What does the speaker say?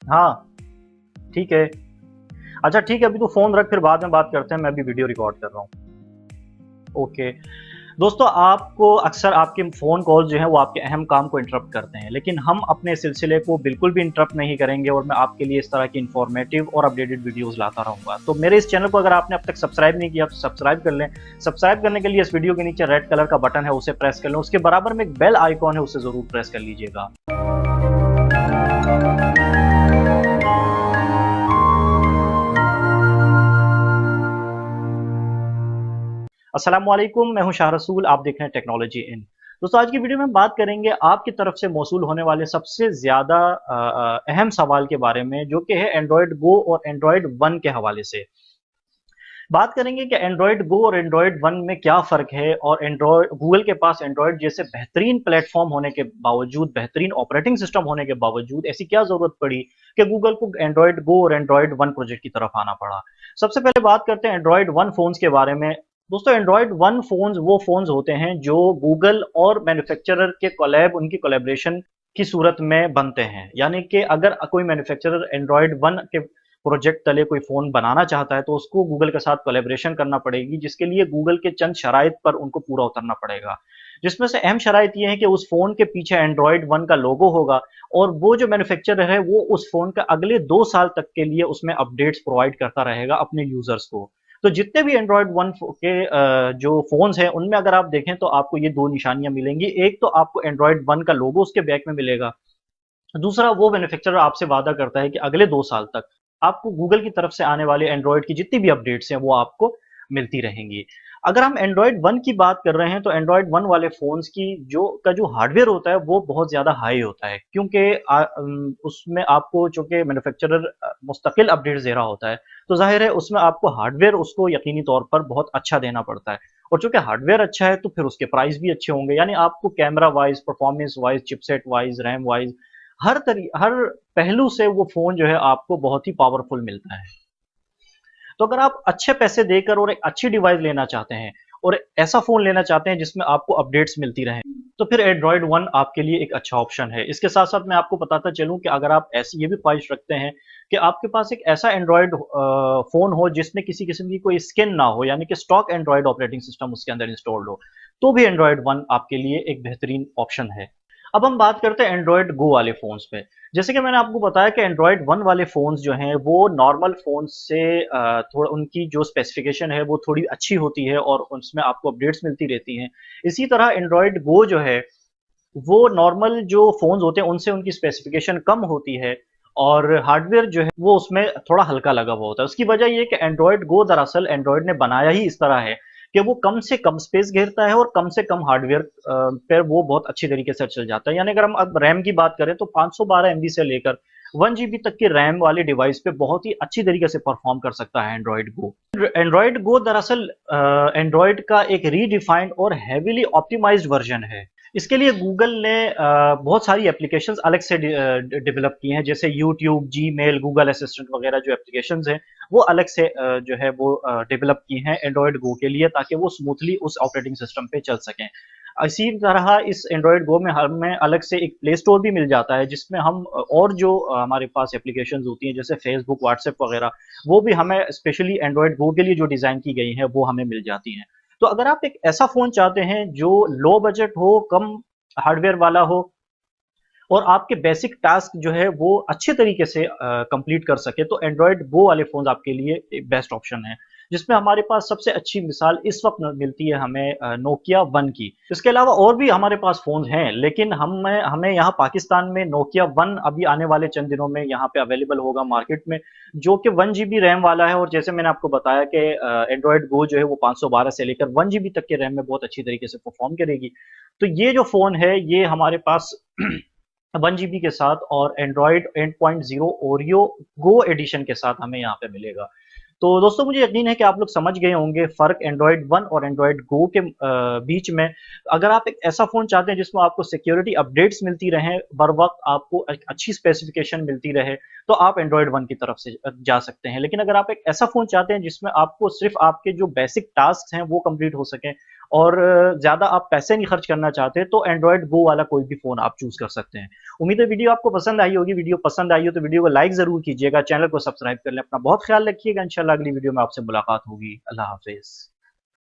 हाँ, ठीक है। अच्छा ठीक है, अभी तो फ़ोन रख, फिर बाद में बात करते हैं, मैं अभी वीडियो रिकॉर्ड कर रहा हूँ। ओके। दोस्तों, आपको अक्सर आपके फ़ोन कॉल जो हैं वो आपके अहम काम को इंटरप्ट करते हैं, लेकिन हम अपने सिलसिले को बिल्कुल भी इंटरप्ट नहीं करेंगे और मैं आपके लिए इस तरह की इन्फॉर्मेटिव और अपडेटेड वीडियोज़ लाता रहूँगा। तो मेरे इस चैनल को अगर आपने अब तक सब्सक्राइब नहीं किया तो सब्सक्राइब कर लें। सब्सक्राइब करने के लिए इस वीडियो के नीचे रेड कलर का बटन है, उसे प्रेस कर लें। उसके बराबर में एक बेल आइकॉन है, उसे ज़रूर प्रेस कर लीजिएगा। अस्सलाम वालेकुम, मैं हूं शाह रसूल, आप देख रहे हैं टेक्नोलॉजी इन। दोस्तों, आज की वीडियो में बात करेंगे आपकी तरफ से मौसूल होने वाले सबसे ज़्यादा अहम सवाल के बारे में, जो कि है एंड्रॉयड गो और एंड्रॉयड वन के हवाले से। बात करेंगे कि एंड्रॉयड गो और एंड्रॉयड वन में क्या फ़र्क है, और एंड्रॉयड गूगल के पास एंड्रॉयड जैसे बेहतरीन प्लेटफ़ॉर्म होने के बावजूद, बेहतरीन ऑपरेटिंग सिस्टम होने के बावजूद ऐसी क्या ज़रूरत पड़ी कि गूगल को एंड्रॉयड गो और एंड्रॉयड वन प्रोजेक्ट की तरफ आना पड़ा। सबसे पहले बात करते हैं एंड्रॉयड वन फ़ोन्स के बारे में। दोस्तों, एंड्रॉयड वन फ़ोन्स वो फ़ोन्स होते हैं जो गूगल और मैन्युफैक्चरर के उनकी कोलैबोरेशन की सूरत में बनते हैं। यानी कि अगर कोई मैन्युफैक्चरर एंड्रॉयड वन के प्रोजेक्ट तले कोई फ़ोन बनाना चाहता है तो उसको गूगल के साथ कोलैबोरेशन करना पड़ेगी, जिसके लिए गूगल के चंद शराइत पर उनको पूरा उतरना पड़ेगा। जिसमें से अहम शराइत ये है कि उस फ़ोन के पीछे एंड्रॉयड वन का लोगो होगा, और वो जो मैन्युफैक्चरर है वो उस फ़ोन का अगले 2 साल तक के लिए उसमें अपडेट्स प्रोवाइड करता रहेगा अपने यूज़र्स को। तो जितने भी एंड्रॉयड वन के जो फ़ोन्स हैं उनमें अगर आप देखें तो आपको ये 2 निशानियाँ मिलेंगी। एक तो आपको एंड्रॉयड वन का लोगो उसके बैक में मिलेगा। दूसरा, वो मैन्युफैक्चरर आपसे वादा करता है कि अगले 2 साल तक आपको गूगल की तरफ से आने वाले एंड्रॉयड की जितनी भी अपडेट्स हैं वो आपको मिलती रहेंगी। अगर हम एंड्रॉयड वन की बात कर रहे हैं तो एंड्रॉयड वन वाले फ़ोन्स की जो हार्डवेयर होता है वो बहुत ज़्यादा हाई होता है, क्योंकि उसमें आपको चूँकि मैन्युफैक्चरर मुस्तकिल अपडेट्स दे रहा होता है, तो ज़ाहिर है उसमें आपको हार्डवेयर उसको यकीनी तौर पर बहुत अच्छा देना पड़ता है। और चूँकि हार्डवेयर अच्छा है तो फिर उसके प्राइस भी अच्छे होंगे, यानी आपको camera wise, performance wise, chipset wise, RAM wise हर पहलू से वो फ़ोन जो है आपको बहुत ही पावरफुल मिलता है। तो अगर आप अच्छे पैसे देकर और एक अच्छी डिवाइस लेना चाहते हैं और ऐसा फ़ोन लेना चाहते हैं जिसमें आपको अपडेट्स मिलती रहें, तो फिर एंड्रॉयड वन आपके लिए एक अच्छा ऑप्शन है। इसके साथ-साथ मैं आपको बताता चलूँ कि अगर आप ऐसी ये भी ख्वाहिश रखते हैं कि आपके पास एक ऐसा एंड्रॉयड फ़ोन हो जिसमें किसी किस्म की कोई स्किन ना हो, यानी कि स्टॉक एंड्रॉयड ऑपरेटिंग सिस्टम उसके अंदर इंस्टॉल्ड हो, तो भी एंड्रॉयड वन आपके लिए एक बेहतरीन ऑप्शन है। अब हम बात करते हैं एंड्रॉयड गो वाले फ़ोन्स पे। जैसे कि मैंने आपको बताया कि एंड्रॉयड वन वाले फ़ोन्स जो हैं वो नॉर्मल फ़ोन से थोड़ा उनकी जो स्पेसिफ़िकेशन है वो थोड़ी अच्छी होती है और उसमें आपको अपडेट्स मिलती रहती हैं। इसी तरह एंड्रॉयड गो जो है वो नॉर्मल जो फ़ोन्स होते हैं उनसे उनकी स्पेसिफ़िकेशन कम होती है, और हार्डवेयर जो है वो उसमें थोड़ा हल्का लगा हुआ होता है। उसकी वजह ये है कि एंड्रॉयड गो दरअसल एंड्रॉयड ने बनाया ही इस तरह है कि वो कम से कम स्पेस घेरता है और कम से कम हार्डवेयर पर वो बहुत अच्छी तरीके से चल जाता है। यानी अगर हम अब रैम की बात करें तो 512 एमबी से लेकर 1 जीबी तक की रैम वाली डिवाइस पे बहुत ही अच्छी तरीके से परफॉर्म कर सकता है एंड्रॉयड गो। एंड्रॉयड गो दरअसल एंड्रॉयड का एक रीडिफाइंड और हेवीली ऑप्टिमाइज्ड वर्जन है। इसके लिए गूगल ने बहुत सारी एप्लीकेशंस अलग से डेवलप की हैं, जैसे यूट्यूब, जीमेल, गूगल असिस्टेंट वगैरह जो एप्लीकेशंस हैं वो अलग से जो है वो डेवलप की हैं एंड्रॉयड गो के लिए, ताकि वो स्मूथली उस ऑपरेटिंग सिस्टम पे चल सकें। इसी तरह इस एंड्रॉयड गो में हमें अलग से एक प्ले स्टोर भी मिल जाता है, जिसमें हम और जो हमारे पास एप्लीकेशंस होती हैं जैसे फेसबुक, व्हाट्सएप वगैरह, वो भी हमें स्पेशली एंड्रॉयड गो के लिए जो डिज़ाइन की गई हैं वो हमें मिल जाती हैं। तो अगर आप एक ऐसा फ़ोन चाहते हैं जो लो बजट हो, कम हार्डवेयर वाला हो, और आपके बेसिक टास्क जो है वो अच्छे तरीके से कंप्लीट कर सके, तो एंड्रॉयड गो वाले फ़ोन्स आपके लिए एक बेस्ट ऑप्शन है। जिसमें हमारे पास सबसे अच्छी मिसाल इस वक़्त मिलती है हमें नोकिया वन की। इसके अलावा और भी हमारे पास फ़ोन्स हैं, लेकिन हमें हमें यहाँ पाकिस्तान में नोकिया वन अभी आने वाले चंद दिनों में यहाँ पे अवेलेबल होगा मार्केट में, जो कि 1 जीबी रैम वाला है, और जैसे मैंने आपको बताया कि एंड्रॉयड गो जो है वो 512 से लेकर 1 जीबी तक के रैम में बहुत अच्छी तरीके से परफ़ॉर्म करेगी। तो ये जो फ़ोन है ये हमारे पास 1 जीबी के साथ और एंड्रॉयड 8.0 ओरियो गो एडिशन के साथ हमें यहाँ पे मिलेगा। तो दोस्तों, मुझे यकीन है कि आप लोग समझ गए होंगे फ़र्क एंड्रॉयड वन और एंड्रॉयड गो के बीच में। अगर आप एक ऐसा फ़ोन चाहते हैं जिसमें आपको सिक्योरिटी अपडेट्स मिलती रहें, बर वक़्त आपको एक अच्छी स्पेसिफ़िकेशन मिलती रहे, तो आप एंड्रॉयड वन की तरफ से जा सकते हैं। लेकिन अगर आप एक ऐसा फ़ोन चाहते हैं जिसमें आपको सिर्फ़ आपके जो बेसिक टास्क हैं वो कंप्लीट हो सकें, और ज़्यादा आप पैसे नहीं खर्च करना चाहते तो एंड्रॉयड गो वाला कोई भी फ़ोन आप चूज़ कर सकते हैं। उम्मीद है वीडियो आपको पसंद आई होगी। वीडियो पसंद आई हो तो वीडियो को लाइक ज़रूर कीजिएगा, चैनल को सब्सक्राइब कर लें। अपना बहुत ख्याल रखिएगा। इंशाल्लाह अगली वीडियो में आपसे मुलाकात होगी। अल्लाह हाफ़िज़।